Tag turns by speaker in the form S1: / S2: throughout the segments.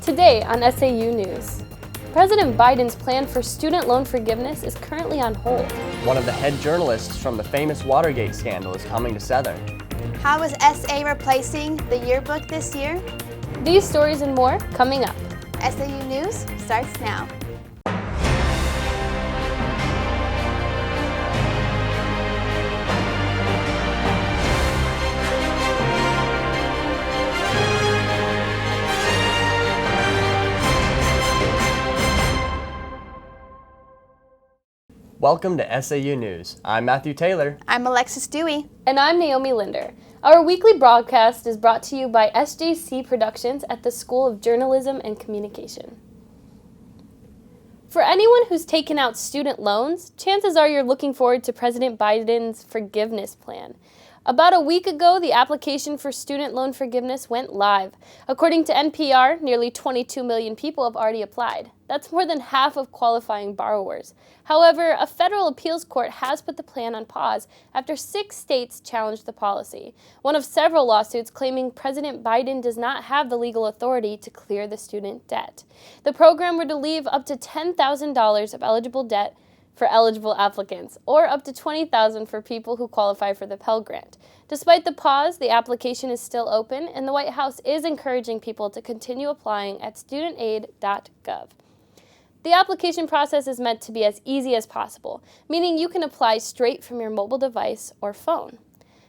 S1: Today on SAU News, President Biden's plan for student loan forgiveness is currently on hold.
S2: One of the head journalists from the famous Watergate scandal is coming to Southern.
S3: How is SA replacing the yearbook this year?
S1: These stories and more coming up.
S3: SAU News starts now.
S2: Welcome to SAU News. I'm Matthew Taylor.
S3: I'm Alexis Dewey.
S1: And I'm Naomi Linder. Our weekly broadcast is brought to you by SJC Productions at the School of Journalism and Communication. For anyone who's taken out student loans, chances are you're looking forward to President Biden's forgiveness plan. About a week ago, the application for student loan forgiveness went live. According to NPR, nearly 22 million people have already applied. That's more than half of qualifying borrowers. However, a federal appeals court has put the plan on pause after 6 states challenged the policy, one of several lawsuits claiming President Biden does not have the legal authority to clear the student debt. The program would relieve up to $10,000 of eligible debt for eligible applicants, or up to $20,000 for people who qualify for the Pell Grant. Despite the pause, the application is still open, and the White House is encouraging people to continue applying at studentaid.gov. The application process is meant to be as easy as possible, meaning you can apply straight from your mobile device or phone.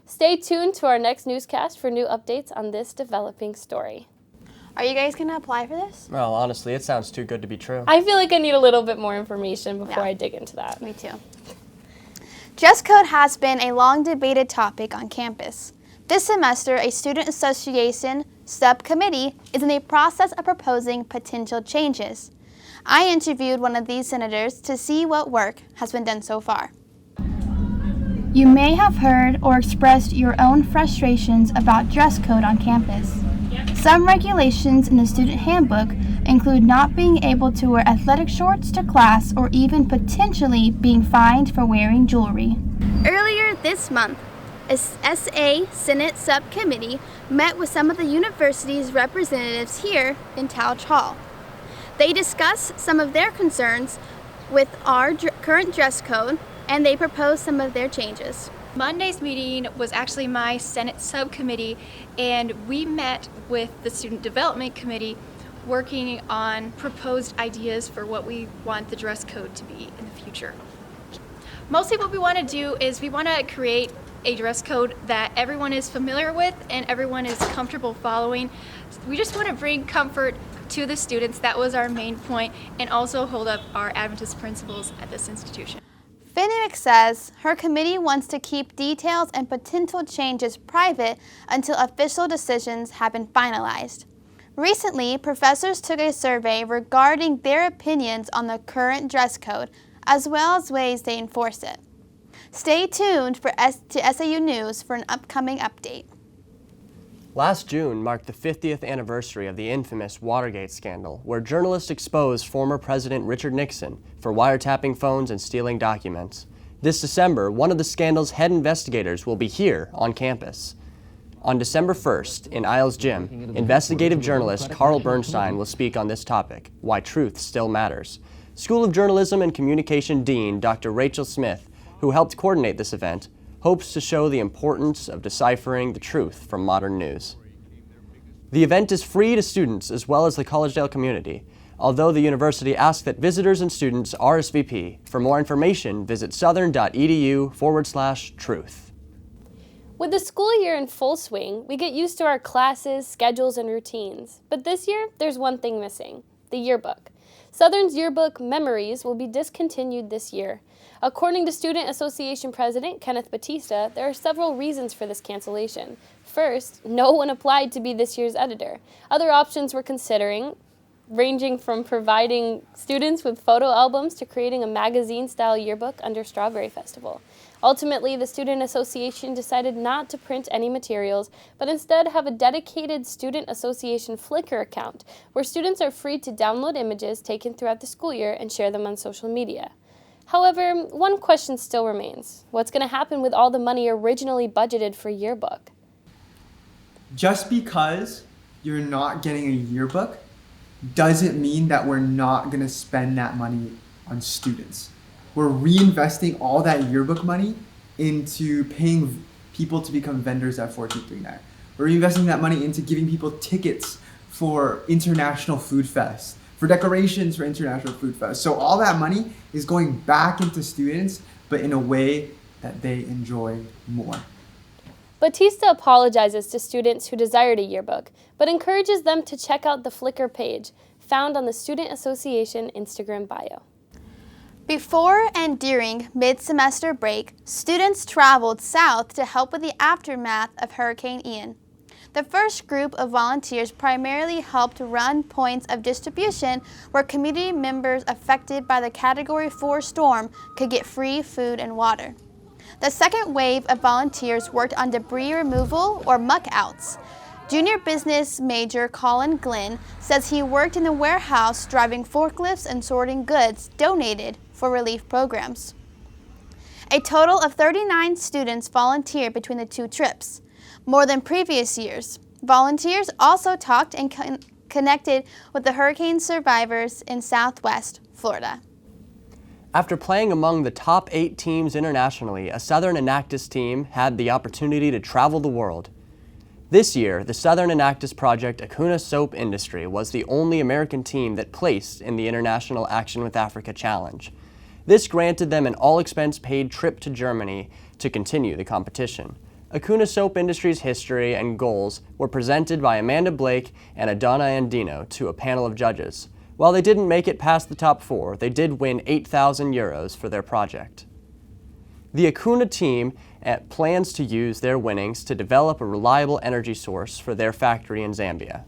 S1: Stay tuned to our next newscast for new updates on this developing story.
S3: Are you guys going to apply for this?
S2: Well, honestly, it sounds too good to be true.
S1: I feel like I need a little bit more information before I dig into that.
S3: Me too. Dress code has been a long debated topic on campus. This semester, a student association subcommittee is in the process of proposing potential changes. I interviewed one of these senators to see what work has been done so far.
S4: You may have heard or expressed your own frustrations about dress code on campus. Some regulations in the student handbook include not being able to wear athletic shorts to class or even potentially being fined for wearing jewelry.
S3: Earlier this month, a SA Senate subcommittee met with some of the university's representatives here in Towle Hall. They discussed some of their concerns with our current dress code, and they proposed some of their changes.
S5: Monday's meeting was actually my Senate subcommittee, and we met with the Student Development Committee working on proposed ideas for what we want the dress code to be in the future. Mostly what we want to do is we want to create a dress code that everyone is familiar with and everyone is comfortable following. We just want to bring comfort to the students. That was our main point, and also hold up our Adventist principles at this institution.
S3: Fenwick says her committee wants to keep details and potential changes private until official decisions have been finalized. Recently, professors took a survey regarding their opinions on the current dress code, as well as ways they enforce it. Stay tuned to SAU News for an upcoming update.
S2: Last June marked the 50th anniversary of the infamous Watergate scandal, where journalists exposed former President Richard Nixon for wiretapping phones and stealing documents. This December, one of the scandal's head investigators will be here on campus. On December 1st, in Isles Gym, investigative journalist Carl Bernstein will speak on this topic, why truth still matters. School of Journalism and Communication Dean Dr. Rachel Smith, who helped coordinate this event, hopes to show the importance of deciphering the truth from modern news. The event is free to students as well as the Collegedale community, although the university asks that visitors and students RSVP. For more information, visit southern.edu/truth.
S1: With the school year in full swing, we get used to our classes, schedules, and routines. But this year, there's one thing missing: the yearbook. Southern's yearbook, Memories, will be discontinued this year. According to Student Association President Kenneth Batista, there are several reasons for this cancellation. First, no one applied to be this year's editor. Other options we're considering, ranging from providing students with photo albums to creating a magazine-style yearbook under Strawberry Festival. Ultimately, the Student Association decided not to print any materials, but instead have a dedicated Student Association Flickr account, where students are free to download images taken throughout the school year and share them on social media. However, one question still remains. What's going to happen with all the money originally budgeted for yearbook?
S6: Just because you're not getting a yearbook doesn't mean that we're not going to spend that money on students. We're reinvesting all that yearbook money into paying people to become vendors at 4239. We're reinvesting that money into giving people tickets for International Food Fest, for decorations for International Food Fest. So all that money is going back into students, but in a way that they enjoy more.
S1: Batista apologizes to students who desired a yearbook, but encourages them to check out the Flickr page found on the Student Association Instagram bio.
S3: Before and during mid-semester break, students traveled south to help with the aftermath of Hurricane Ian. The first group of volunteers primarily helped run points of distribution where community members affected by the Category 4 storm could get free food and water. The second wave of volunteers worked on debris removal or muck outs. Junior business major Colin Glenn says he worked in the warehouse driving forklifts and sorting goods donated for relief programs. A total of 39 students volunteered between the two trips, more than previous years. Volunteers also talked and connected with the hurricane survivors in Southwest Florida.
S2: After playing among the top 8 teams internationally, a Southern Enactus team had the opportunity to travel the world. This year, the Southern Enactus project Acuna Soap Industry was the only American team that placed in the International Action with Africa Challenge. This granted them an all-expense-paid trip to Germany to continue the competition. Acuna Soap Industry's history and goals were presented by Amanda Blake and Adana Andino to a panel of judges. While they didn't make it past the top 4, they did win 8,000 euros for their project. The Acuna team plans to use their winnings to develop a reliable energy source for their factory in Zambia.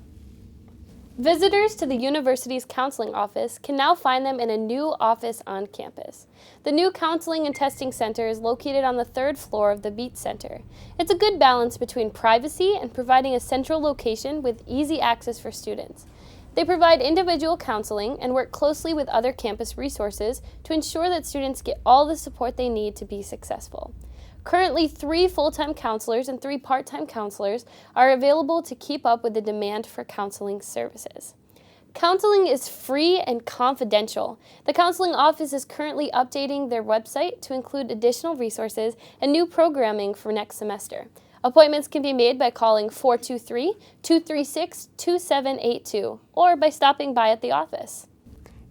S1: Visitors to the university's counseling office can now find them in a new office on campus. The new Counseling and Testing Center is located on the 3rd floor of the Beat Center. It's a good balance between privacy and providing a central location with easy access for students. They provide individual counseling and work closely with other campus resources to ensure that students get all the support they need to be successful. Currently, 3 full-time counselors and 3 part-time counselors are available to keep up with the demand for counseling services. Counseling is free and confidential. The counseling office is currently updating their website to include additional resources and new programming for next semester. Appointments can be made by calling 423-236-2782 or by stopping by at the office.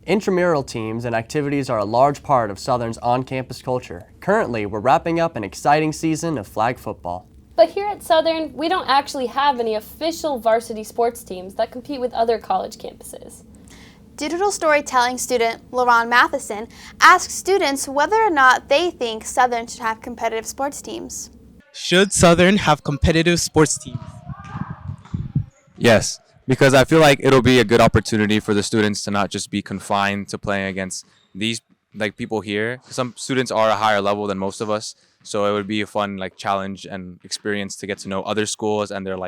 S2: Intramural teams and activities are a large part of Southern's on-campus culture. Currently, we're wrapping up an exciting season of flag football.
S1: But here at Southern, we don't actually have any official varsity sports teams that compete with other college campuses.
S3: Digital storytelling student LaRon Matheson asked students whether or not they think Southern should have competitive sports teams.
S7: Should Southern have competitive sports teams?
S8: Yes, because I feel like it'll be a good opportunity for the students to not just be confined to playing against these people here. Some students are a higher level than most of us, so it would be a fun challenge and experience to get to know other schools and their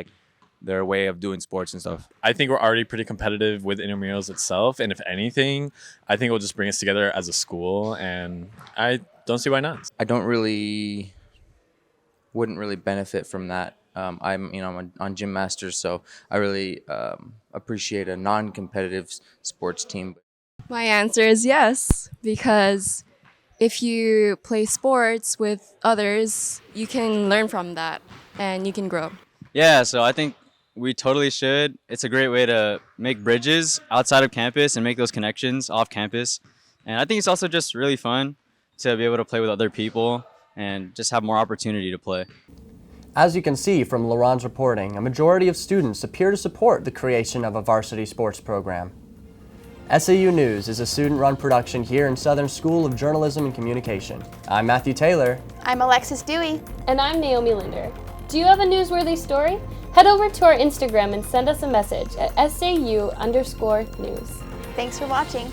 S8: way of doing sports and stuff.
S9: I think we're already pretty competitive with intramurals itself, and if anything, I think it will just bring us together as a school, and I don't see why not.
S10: I wouldn't really benefit from that. I'm on Gym Masters, so I really appreciate a non-competitive sports team.
S11: My answer is yes, because if you play sports with others, you can learn from that and you can grow.
S12: Yeah, so I think we totally should. It's a great way to make bridges outside of campus and make those connections off campus. And I think it's also just really fun to be able to play with other people and just have more opportunity to play.
S2: As you can see from LaRon's reporting, a majority of students appear to support the creation of a varsity sports program. SAU News is a student-run production here in Southern School of Journalism and Communication. I'm Matthew Taylor.
S3: I'm Alexis Dewey.
S1: And I'm Naomi Linder. Do you have a newsworthy story? Head over to our Instagram and send us a message at SAU_news.
S3: Thanks for watching.